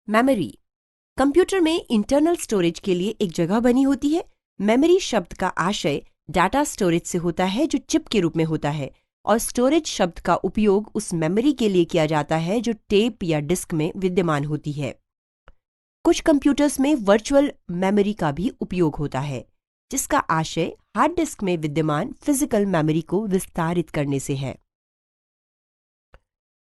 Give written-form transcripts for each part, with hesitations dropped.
Memory computer में internal storage के लिए एक जगह बनी होती है। मेमोरी शब्द का आशय डाटा स्टोरेज से होता है जो चिप के रूप में होता है, और स्टोरेज शब्द का उपयोग उस मेमोरी के लिए किया जाता है जो टेप या डिस्क में विद्यमान होती है। कुछ कंप्यूटर्स में वर्चुअल मेमोरी का भी उपयोग होता है, जिसका आशय हार्ड डिस्क में विद्यमान फिजिकल मेमोरी को विस्तारित करने से है।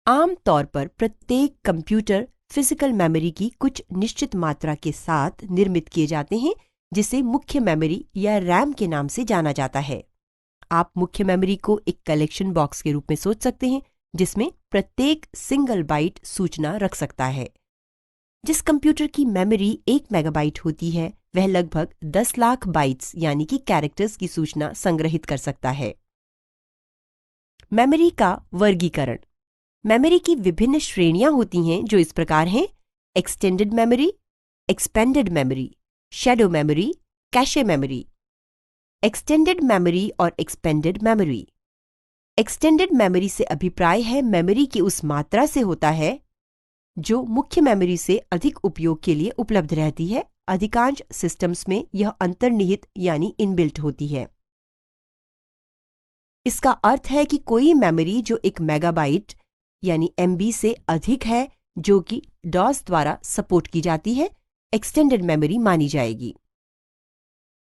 आम तौर पर प्रत्येक कंप्यूटर फिजिकल मेमोरी की कुछ निश्चित मात्रा के साथ निर्मित किए जाते हैं, जिसे मुख्य मेमोरी या रैम के नाम से जाना जाता है। आप मुख्य मेमोरी को एक कलेक्शन बॉक्स के रूप में सोच सकते हैं, जिसमें प्रत्येक सिंगल बाइट सूचना रख सकता है। जिस कंप्यूटर की मेमोरी 1 मेगाबाइट होती है, वह लगभग 10 लाख बाइट्स यानी कि कैरेक्टर्स की सूचना संग्रहित कर सकता है। मेमोरी का वर्गीकरण। मेमोरी की विभिन्न श्रेणियां होती हैं, जो इस प्रकार हैं: extended memory, expanded memory, shadow memory, cache memory. Extended memory और एक्सपेंडेड मेमोरी। एक्सटेंडेड मेमोरी से अभिप्राय है मेमोरी की उस मात्रा से होता है जो मुख्य मेमोरी से अधिक उपयोग के लिए उपलब्ध रहती है। अधिकांश सिस्टम्स में यह अंतर्निहित यानी इनबिल्ट होती है। इसका अर्थ है कि कोई मेमोरी जो 1 मेगाबाइट यानी MB से अधिक है, जो कि DOS द्वारा सपोर्ट की जाती है, एक्सटेंडेड मेमोरी मानी जाएगी।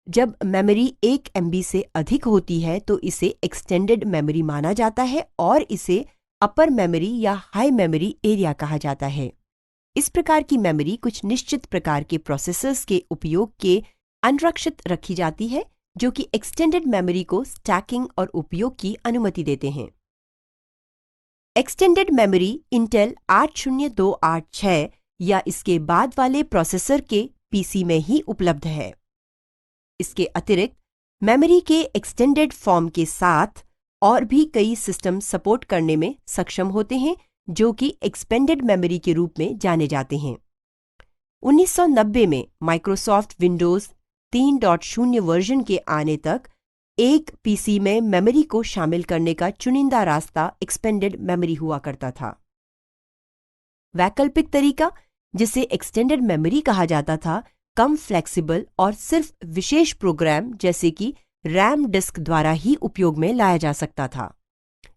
जब मेमोरी 1 MB से अधिक होती है तो इसे एक्सटेंडेड मेमोरी माना जाता है और इसे अपर मेमोरी या हाई मेमोरी एरिया कहा जाता है। इस प्रकार की मेमोरी कुछ निश्चित प्रकार के प्रोसेसर्स के उपयोग के अनरक्षित रखी जाती है, जो कि एक्सटेंडेड मेमोरी को स्टैकिंग और उपयोग की अनुमति देते हैं। एक्सटेंडेड मेमोरी इंटेल 80286 या इसके बाद वाले प्रोसेसर के PC में ही उपलब्ध है। इसके अतिरिक्त मेमोरी के एक्सटेंडेड फॉर्म के साथ और भी कई सिस्टम सपोर्ट करने में सक्षम होते हैं, जो कि एक्सपेंडेड मेमोरी के रूप में जाने जाते हैं। 1990 में माइक्रोसॉफ्ट विंडोज 3.0 वर्जन के आने तक एक PC में मेमोरी को शामिल करने का चुनिंदा रास्ता एक्सपेंडेड मेमोरी हुआ करता था। वैकल्पिक तरीका, जिसे एक्सटेंडेड मेमोरी कहा जाता था, कम फ्लेक्सिबल और सिर्फ विशेष प्रोग्राम जैसे कि रैम डिस्क द्वारा ही उपयोग में लाया जा सकता था।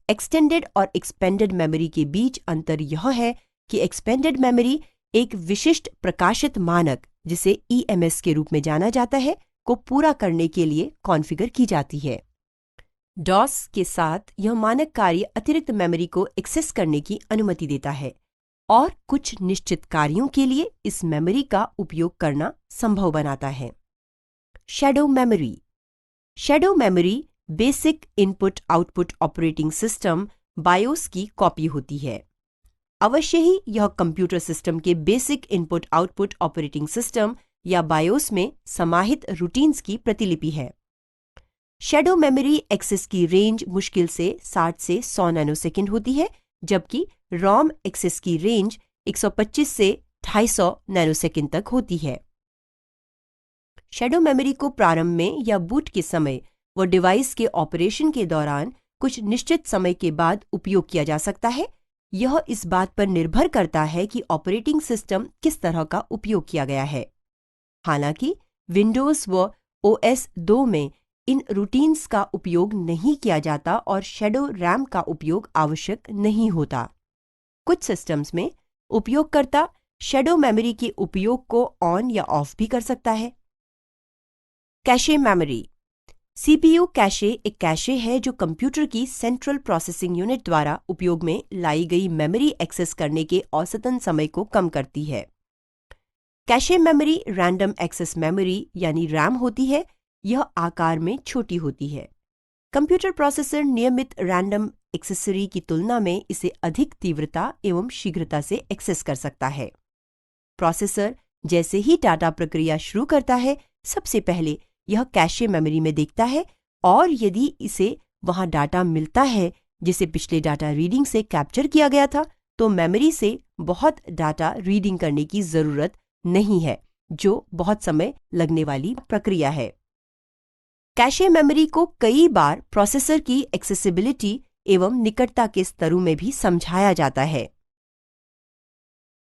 एक्सटेंडेड और एक्सपेंडेड मेमोरी के बीच अंतर यह है कि एक्सपेंडेड मेमोरी एक विशिष्ट प्रकाशित मानक, जिसे EMS के रूप में जाना जाता है, को पूरा करने के लिए कॉन्फ़िगर की जाती है। DOS के साथ यह मानक कार्य अतिरिक्त मेमोरी को एक्सेस करने की अनुमति देता है और कुछ निश्चित कार्यों के लिए इस मेमोरी का उपयोग करना संभव बनाता है। Shadow memory. Shadow memory basic input output operating system BIOS की कॉपी होती है। अवश्य ही यह कंप्यूटर सिस्टम के basic input output operating system या BIOS में समाहित रूटीन्स की प्रतिलिपि है। शैडो मेमोरी एक्सेस की रेंज मुश्किल से 60 से 100 नैनोसेकंड होती है, जबकि ROM एक्सेस की रेंज 125 से 250 नैनोसेकंड तक होती है। शैडो मेमोरी को प्रारंभ में या बूट के समय व डिवाइस के ऑपरेशन के दौरान कुछ निश्चित समय के बाद उपयोग किया जा सकता है। यह इस बात पर निर्भर करता है कि ऑपरेटिंग सिस्टम किस तरह का उपयोग किया गया है। हालांकि विंडोज व OS 2 में इन रूटीन्स का उपयोग नहीं किया जाता और शैडो रैम का उपयोग आवश्यक नहीं होता। कुछ सिस्टम्स में उपयोगकर्ता शैडो मेमोरी के उपयोग को ऑन या ऑफ भी कर सकता है। Cache memory. CPU कैशे एक कैशे है जो कंप्यूटर की सेंट्रल प्रोसेसिंग यूनिट द्वारा उपयोग में लाई गई मेमोरी एक्सेस करने के औसतन समय को कम करती है। Cache memory random access memory यानी RAM होती है। यह आकार में छोटी होती है। कंप्यूटर प्रोसेसर नियमित रैंडम एक्सेसरी की तुलना में इसे अधिक तीव्रता एवं शीघ्रता से एक्सेस कर सकता है। प्रोसेसर जैसे ही डाटा प्रक्रिया शुरू करता है, सबसे पहले यह कैशे मेमोरी में देखता है, और यदि इसे वहां डाटा मिलता है जिसे पिछले डाटा रीडिंग से कैप्चर किया गया था, तो मेमोरी से बहुत डाटा रीडिंग करने की जरूरत नहीं है, जो बहुत समय लगने वाली प्रक्रिया है। कैशे मेमोरी को कई बार प्रोसेसर की एक्सेसिबिलिटी एवं निकटता के स्तरों में भी समझाया जाता है।